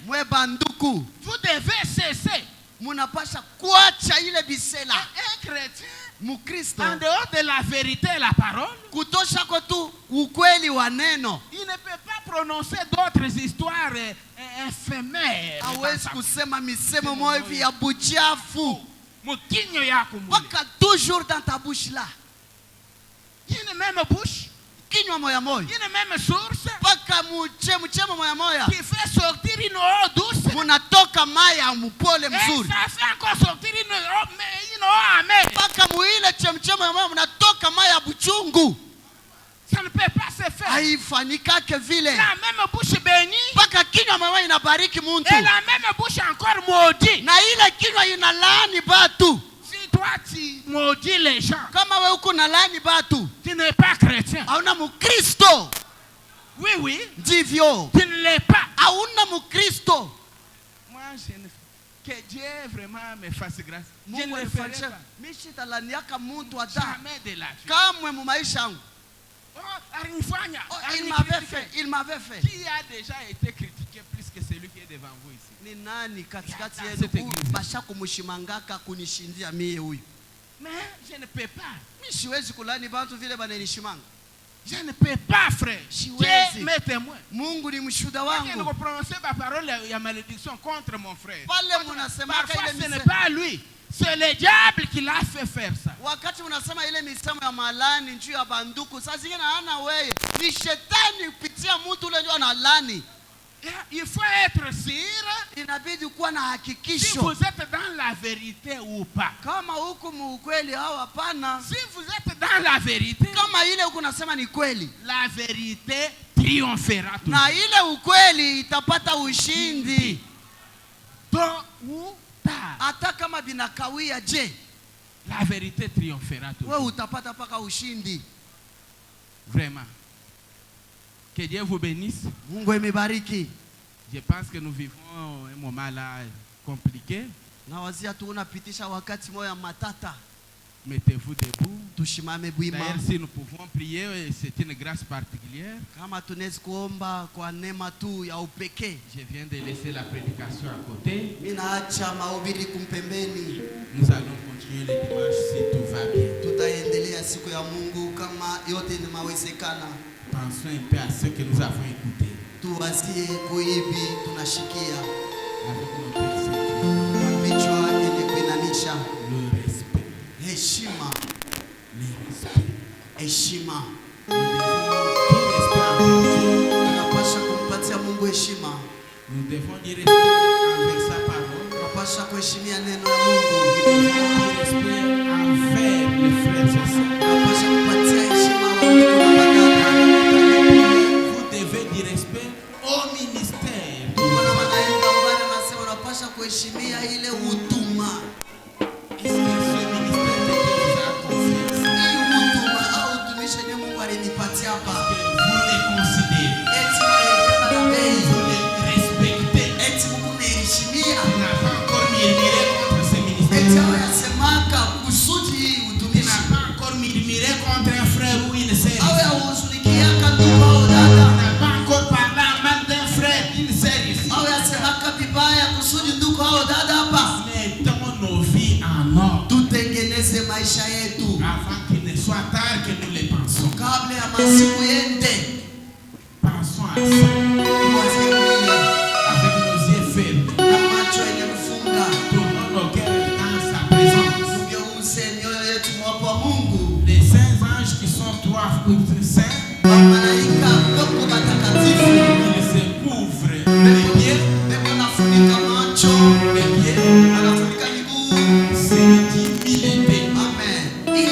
vous devez cesser. Un chrétien, en dehors de la vérité et la parole, il ne peut pas prononcer d'autres histoires éphémères. Toujours dans ta bouche là. Il y a une même bouche, une même source qui fait sortir une eau douce. Et ça fait encore sortir une eau amère. Ça ne peut pas se faire. La même bouche bénie et la même bouche encore maudite. Si toi tu maudis les gens, tu n'es pas chrétien. Oui, oui. Tu ne l'es pas. Moi, que Dieu vraiment me fasse grâce. Je ne le ferai pas. Jamais de la vie. Il m'avait fait. Qui a déjà été critiqué plus que celui qui est devant vous ici? Mais je ne peux pas. Je ne peux pas, frère. Dieu m'est témoin. Quand vous prononcez ma parole, il y a malédiction contre mon frère. Parfois, ce n'est pas lui. C'est le diable qui l'a fait faire ça. Il faut être sûr si vous êtes dans la vérité ou pas. Si vous êtes dans la vérité, la vérité triomphera toujours. Tôt ou tard, la vérité triomphera toujours. Vraiment. Que Dieu vous bénisse. Je pense que nous vivons un moment là compliqué. Mettez-vous debout. D'ailleurs, si nous pouvons prier, c'est une grâce particulière. Je viens de laisser la prédication à côté. Nous allons continuer le dimanche si tout va bien. Pensons un peu à ce que nous avons écouté. Avec le respect. Heshima. Nous devons dire respect envers sa parole. Nous devons dire respect envers les frères et sœurs. Vous devez Pensons à ça. Avec nos yeux faibles. Tournons nos cœurs dans sa présence. Les saints anges qui sont trois saints, ils se couvrent les pieds. Les pieds. C'est 10 000 épées. Amen. Mais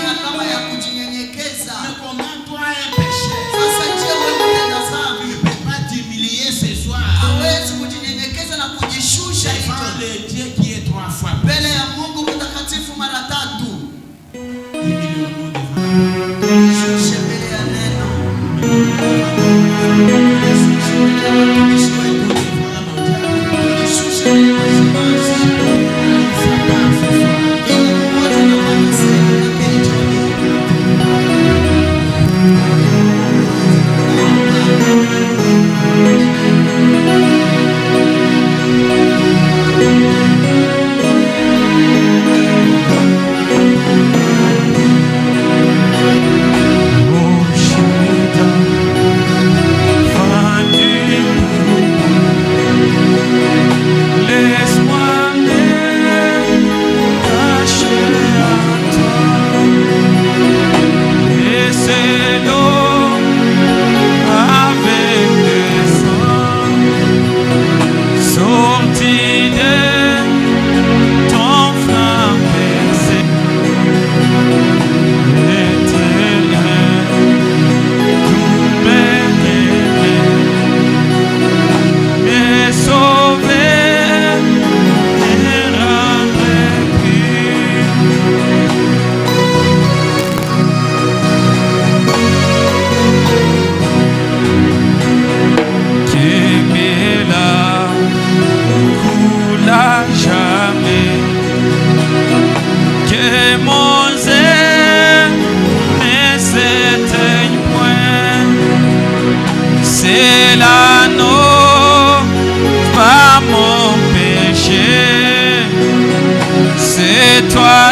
comment toi un pécheur, tu ne peux pas t'humilier ce soir devant le Dieu qui est trois fois plus. Humilions-nous devant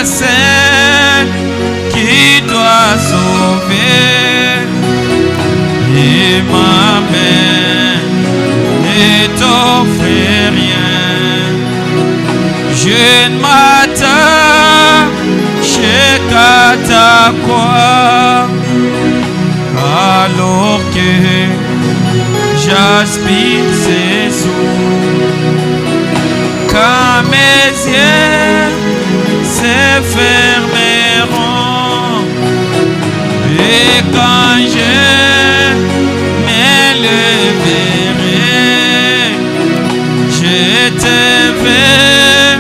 Celle qui doit sauver, et ma main ne t'offre rien. Je ne m'attache qu'à ta croix, alors que j'aspire ses eaux. Quand mes yeux se fermeront, et quand je m'élèverai, je te verrai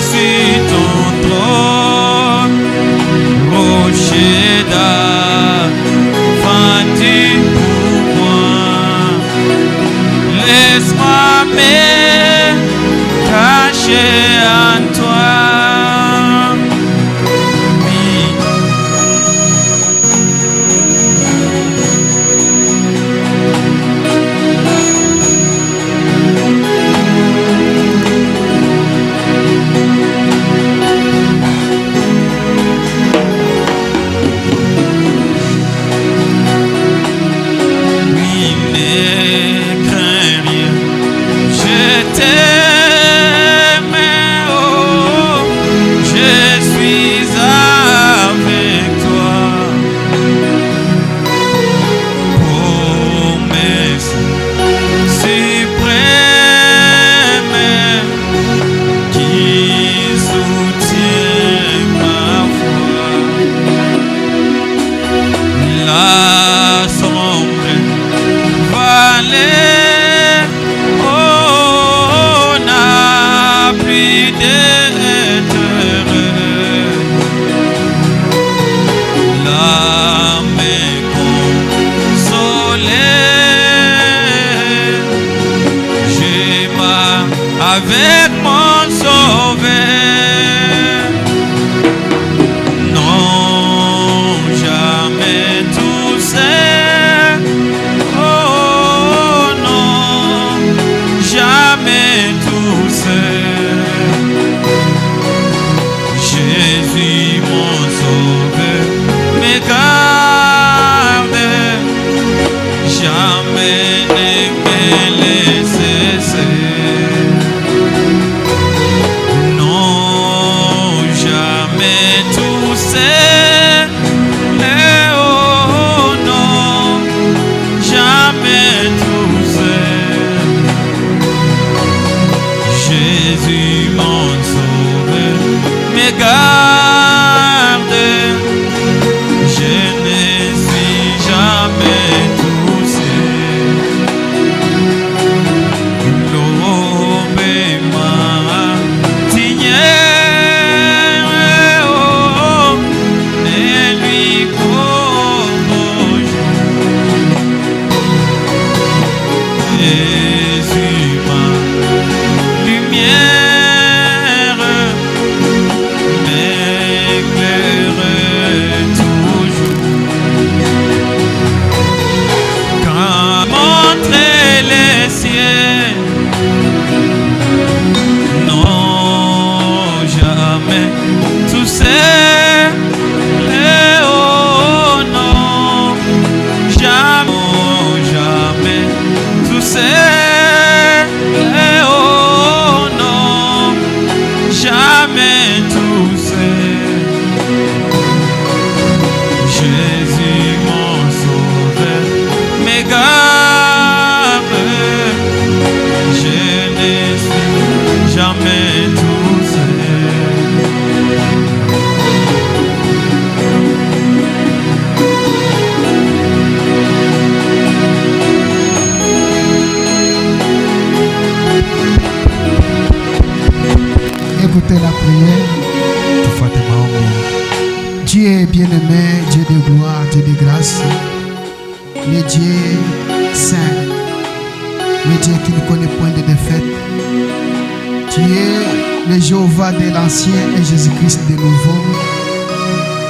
sur ton trône, rocher d'Aventu pour moi. Laisse-moi me cacher en toi. Avec mon sauveur, non, jamais tout seul, oh non, jamais tout seul. Jésus mon sauveur me garde. Jésus mon sauveur me garde, je ne suis jamais touché. L'aube matinière, oh, ne lui comme Jésus ma lumière m'éclaire toujours. Quand montrer les cieux, non jamais tout c'est oh non, jamais, jamais tout c'est oh non, jamais tout c'est. Jésus mon sauveur me garde, je ne suis jamais tout seul. Écoutez la prière. Dieu est bien-aimé, Dieu de gloire, Dieu de grâce, le Dieu saint, le Dieu qui ne connaît point de défaite. Tu es le Jéhovah de l'ancien et Jésus-Christ de nouveau.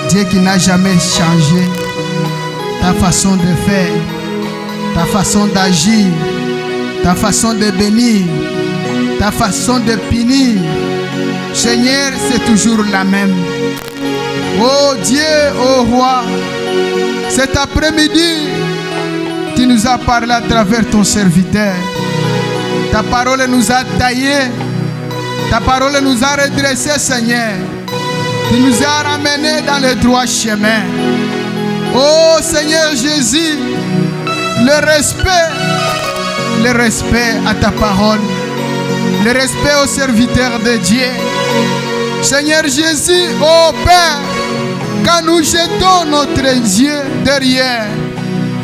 Dieu qui n'a jamais changé ta façon de faire, ta façon d'agir, ta façon de bénir, ta façon de punir. Seigneur, c'est toujours la même. Oh Dieu, oh Roi, cet après-midi, tu nous as parlé à travers ton serviteur. Ta parole nous a taillés, ta parole nous a redressés, Seigneur. Tu nous as ramenés dans le droit chemin. Oh Seigneur Jésus, le respect à ta parole, le respect aux serviteurs de Dieu. Seigneur Jésus, oh Père, quand nous jetons notre yeux derrière,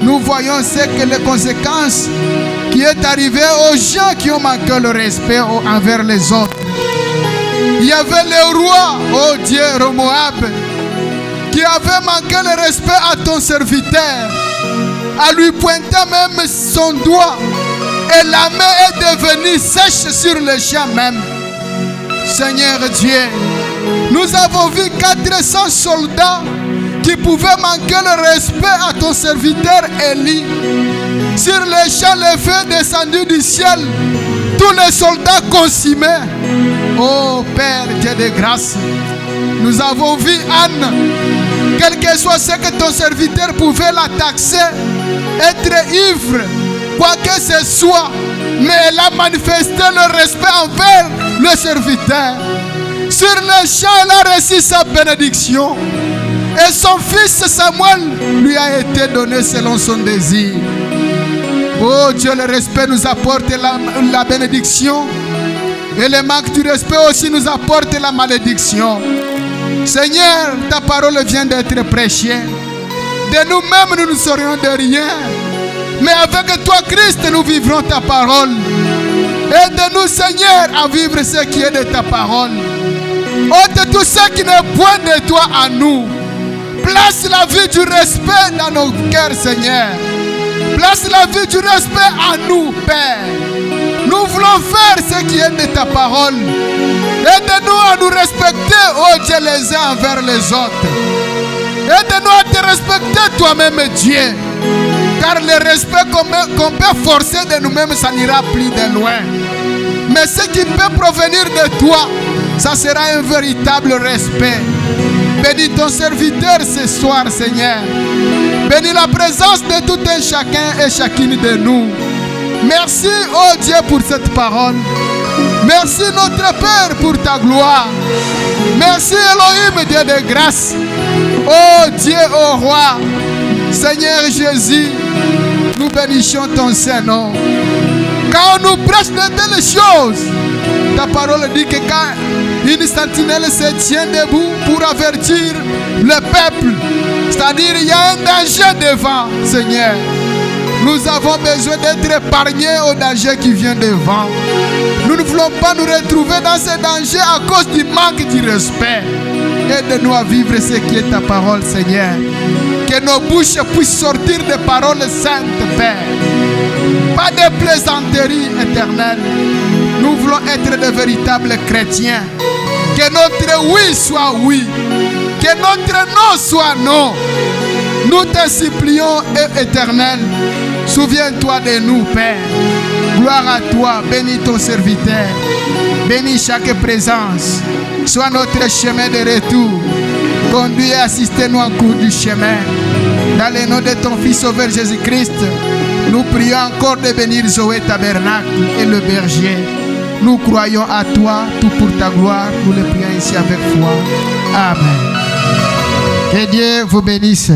nous voyons ce que les conséquences qui est arrivé aux gens qui ont manqué le respect envers les autres. Il y avait le roi, oh Dieu, Romoab, qui avait manqué le respect à ton serviteur, à lui pointant même son doigt, et la main est devenue sèche sur le champ même. Seigneur Dieu, nous avons vu 400 soldats qui pouvaient manquer le respect à ton serviteur Élie. Sur le champ, le feu descendu du ciel, tous les soldats consumés. Oh Père Dieu de grâce, nous avons vu Anne, quel que soit ce que ton serviteur pouvait la taxer, être ivre, quoi que ce soit, mais elle a manifesté le respect envers le serviteur. Sur le champ, elle a reçu sa bénédiction. Et son fils Samuel lui a été donné selon son désir. Oh Dieu, le respect nous apporte la bénédiction. Et le manque du respect aussi nous apporte la malédiction. Seigneur, ta parole vient d'être prêchée. De nous-mêmes, nous ne serions de rien. Mais avec toi, Christ, nous vivrons ta parole. Aide-nous, Seigneur, à vivre ce qui est de ta parole. Ôte tout ce qui n'est point de toi à nous. Place la vie du respect dans nos cœurs, Seigneur. Place la vie du respect à nous, Père. Nous voulons faire ce qui est de ta parole. Aide-nous à nous respecter, oh Dieu, les uns envers les autres. Aide-nous à te respecter toi-même, Dieu. Car le respect qu'on peut forcer de nous-mêmes, ça n'ira plus de loin. Mais ce qui peut provenir de toi, ça sera un véritable respect. Bénis ton serviteur ce soir, Seigneur. Bénis la présence de tout un chacun et chacune de nous. Merci, oh Dieu, pour cette parole. Merci, notre Père, pour ta gloire. Merci, Elohim, Dieu de grâce. Oh Dieu, oh Roi, Seigneur Jésus, nous bénissons ton Saint-Nom. Quand on nous prêche de telles choses, ta parole dit que quand une sentinelle se tient debout pour avertir le peuple, c'est-à-dire il y a un danger devant, Seigneur. Nous avons besoin d'être épargnés au danger qui vient devant. Nous ne voulons pas nous retrouver dans ce danger à cause du manque de respect. Aide-nous à vivre ce qui est ta parole, Seigneur. Que nos bouches puissent sortir des paroles saintes, Père. Pas de plaisanteries éternelles. Nous voulons être de véritables chrétiens. Que notre oui soit oui. Que notre non soit non. Nous te supplions, Éternel. Souviens-toi de nous, Père. Gloire à toi. Bénis ton serviteur. Bénis chaque présence. Sois notre chemin de retour. Conduis et assistez-nous en cours du chemin. Dans le nom de ton Fils Sauveur Jésus-Christ, nous prions encore de bénir Zoé Tabernacle et le berger. Nous croyons à toi, tout pour ta gloire. Nous le prions ici avec foi. Amen. Que Dieu vous bénisse.